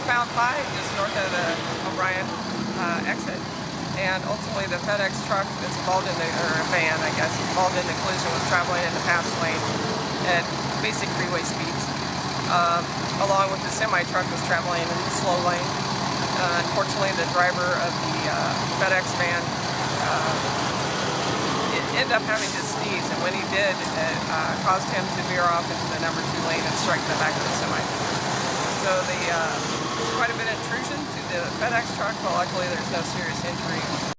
northbound 5, just north of the O'Brien exit. And ultimately the FedEx truck that's involved in or a van, I guess, involved in the collision was traveling in the pass lane at basic freeway speeds. Along with the semi-truck was traveling in the slow lane. Unfortunately, the driver of the FedEx van ended up having to sneeze, and when he did, it caused him to veer off into the number 2 lane and strike the back of the semi. So there's quite a bit of intrusion to the FedEx truck, but luckily there's no serious injury